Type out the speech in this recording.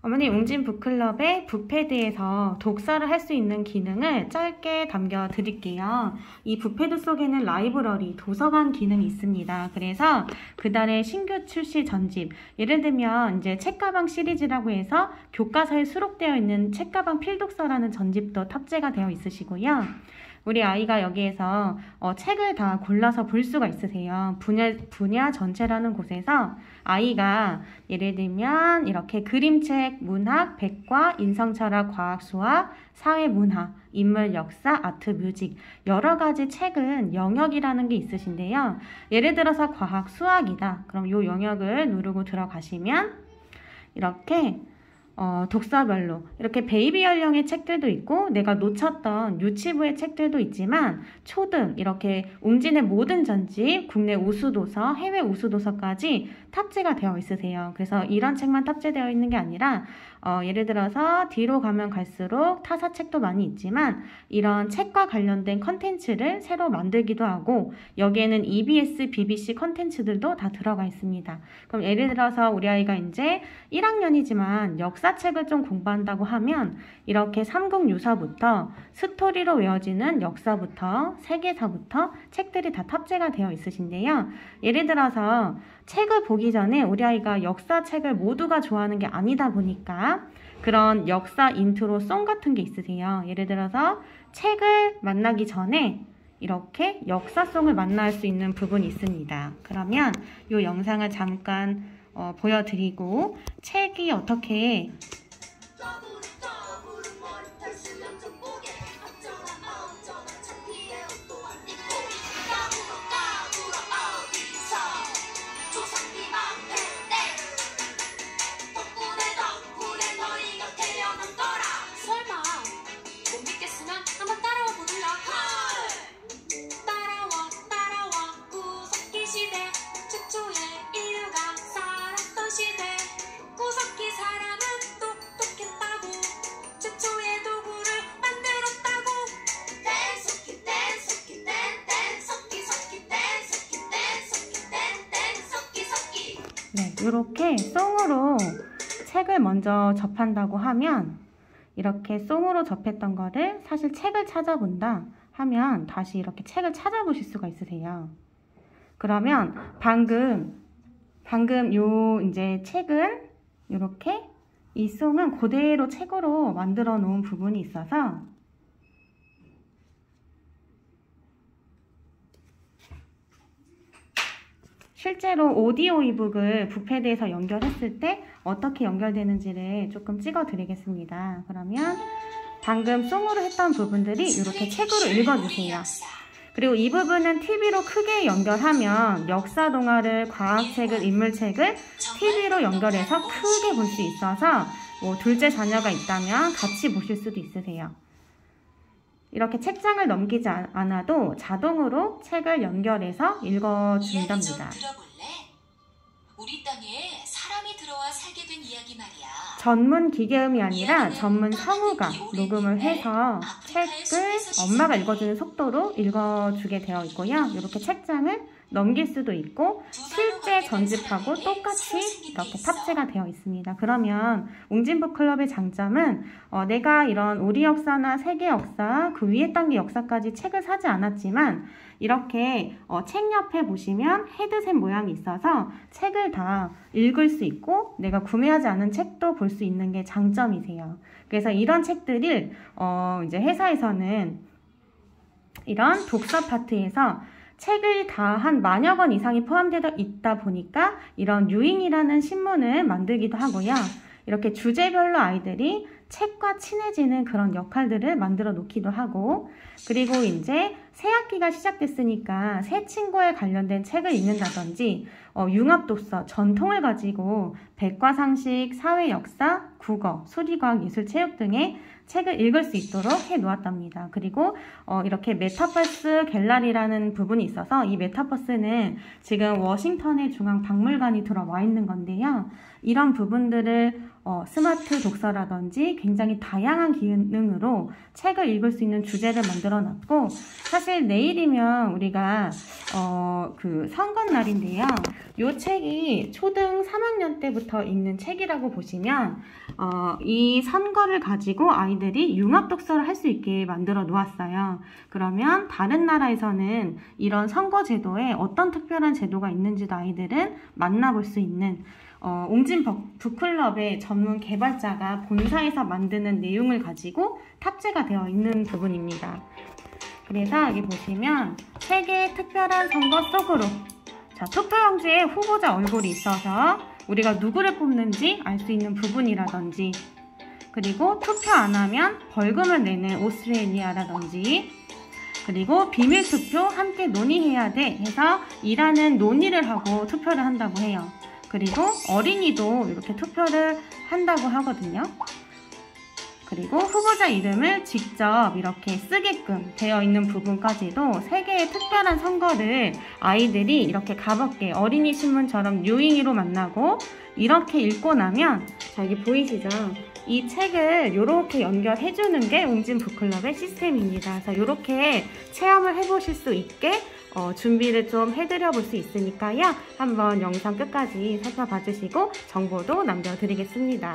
어머니, 웅진 북클럽의 북패드에서 독서를 할 수 있는 기능을 짧게 담겨 드릴게요. 이 북패드 속에는 라이브러리, 도서관 기능이 있습니다. 그래서 그달의 신규 출시 전집, 예를 들면 이제 책가방 시리즈라고 해서 교과서에 수록되어 있는 책가방 필독서라는 전집도 탑재가 되어 있으시고요. 우리 아이가 여기에서 책을 다 골라서 볼 수가 있으세요. 분야 전체라는 곳에서 아이가 예를 들면 이렇게 그림책, 문학, 백과, 인성철학, 과학, 수학, 사회문화, 인물, 역사, 아트, 뮤직 여러 가지 책은 영역이라는 게 있으신데요. 예를 들어서 과학, 수학이다. 그럼 이 영역을 누르고 들어가시면 이렇게 독서별로 이렇게 베이비 연령의 책들도 있고 내가 놓쳤던 유치부의 책들도 있지만 초등 이렇게 웅진의 모든 전집, 국내 우수도서, 해외 우수도서까지 탑재가 되어 있으세요. 그래서 이런 책만 탑재되어 있는 게 아니라 예를 들어서 뒤로 가면 갈수록 타사 책도 많이 있지만 이런 책과 관련된 컨텐츠를 새로 만들기도 하고 여기에는 EBS, BBC 컨텐츠들도 다 들어가 있습니다. 그럼 예를 들어서 우리 아이가 이제 1학년이지만 역사책을 좀 공부한다고 하면 이렇게 삼국유사부터 스토리로 외워지는 역사부터 세계사부터 책들이 다 탑재가 되어 있으신데요. 예를 들어서 책을 보기 전에 우리 아이가 역사책을 모두가 좋아하는 게 아니다 보니까 그런 역사 인트로 송 같은 게 있으세요. 예를 들어서 책을 만나기 전에 이렇게 역사송을 만날 수 있는 부분이 있습니다. 그러면 이 영상을 잠깐 보여드리고 책이 어떻게 이렇게 송으로 책을 먼저 접한다고 하면 이렇게 송으로 접했던 거를 사실 책을 찾아본다 하면 다시 이렇게 책을 찾아보실 수가 있으세요. 그러면 방금 요 이제 책은 이렇게 이 송은 그대로 책으로 만들어 놓은 부분이 있어서 실제로 오디오 이북을 북패드에서 연결했을 때 어떻게 연결되는지를 조금 찍어 드리겠습니다. 그러면 방금 송으로 했던 부분들이 이렇게 책으로 읽어주세요. 그리고 이 부분은 TV로 크게 연결하면 역사 동화를, 과학책을, 인물책을 TV로 연결해서 크게 볼 수 있어서 뭐 둘째 자녀가 있다면 같이 보실 수도 있으세요. 이렇게 책장을 넘기지 않아도 자동으로 책을 연결해서 읽어준답니다. 우리 땅에 사람이 들어와 살게 된 이야기 말이야. 전문 기계음이 아니라 전문 성우가 녹음을 해서 책을 엄마가 읽어주는 속도로 읽어주게 되어 있고요. 이렇게 책장을 넘길 수도 있고 실제 전집하고 똑같이 이렇게 탑재가 되어 있습니다. 그러면 웅진북클럽의 장점은 내가 이런 우리 역사나 세계 역사, 그 위에 단계 역사까지 책을 사지 않았지만 이렇게 책 옆에 보시면 헤드셋 모양이 있어서 책을 다 읽을 수 있고 내가 구매하지 않은 책도 볼 수 있는 게 장점이세요. 그래서 이런 책들을 이제 회사에서는 이런 독서 파트에서 책을 다 한 10,000권 원 이상이 포함되어 있다 보니까 이런 유인이라는 신문을 만들기도 하고요. 이렇게 주제별로 아이들이 책과 친해지는 그런 역할들을 만들어 놓기도 하고 그리고 이제 새 학기가 시작됐으니까 새 친구에 관련된 책을 읽는다든지 융합독서, 전통을 가지고 백과상식, 사회역사, 국어, 수리과학, 예술, 체육 등의 책을 읽을 수 있도록 해 놓았답니다. 그리고 이렇게 메타버스 갤러리라는 부분이 있어서 이 메타버스는 지금 워싱턴의 중앙박물관이 들어와 있는 건데요. 이런 부분들을 스마트 독서라든지 굉장히 다양한 기능으로 책을 읽을 수 있는 주제를 만들어 놨고, 사실 내일이면 우리가 그 선거날인데요. 이 책이 초등 3학년 때부터 읽는 책이라고 보시면 이 선거를 가지고 아이들이 융합 독서를 할 수 있게 만들어 놓았어요. 그러면 다른 나라에서는 이런 선거 제도에 어떤 특별한 제도가 있는지도 아이들은 만나볼 수 있는 옹진 북클럽의 전문 개발자가 본사에서 만드는 내용을 가지고 탑재가 되어 있는 부분입니다. 그래서 여기 보시면 책의 특별한 선거 속으로, 자, 투표용지에 후보자 얼굴이 있어서 우리가 누구를 뽑는지 알 수 있는 부분이라든지, 그리고 투표 안 하면 벌금을 내는 오스트레일리아라든지, 그리고 비밀 투표 함께 논의해야 돼 해서 일하는 논의를 하고 투표를 한다고 해요. 그리고 어린이도 이렇게 투표를 한다고 하거든요. 그리고 후보자 이름을 직접 이렇게 쓰게끔 되어 있는 부분까지도 3개의 특별한 선거를 아이들이 이렇게 가볍게 어린이 신문처럼 유잉이로 만나고 이렇게 읽고 나면, 자, 여기 보이시죠? 이 책을 이렇게 연결해주는 게 옹진 북클럽의 시스템입니다. 그래서 이렇게 체험을 해보실 수 있게 준비를 좀 해드려 볼 수 있으니까요. 한번 영상 끝까지 살펴봐 주시고 정보도 남겨드리겠습니다.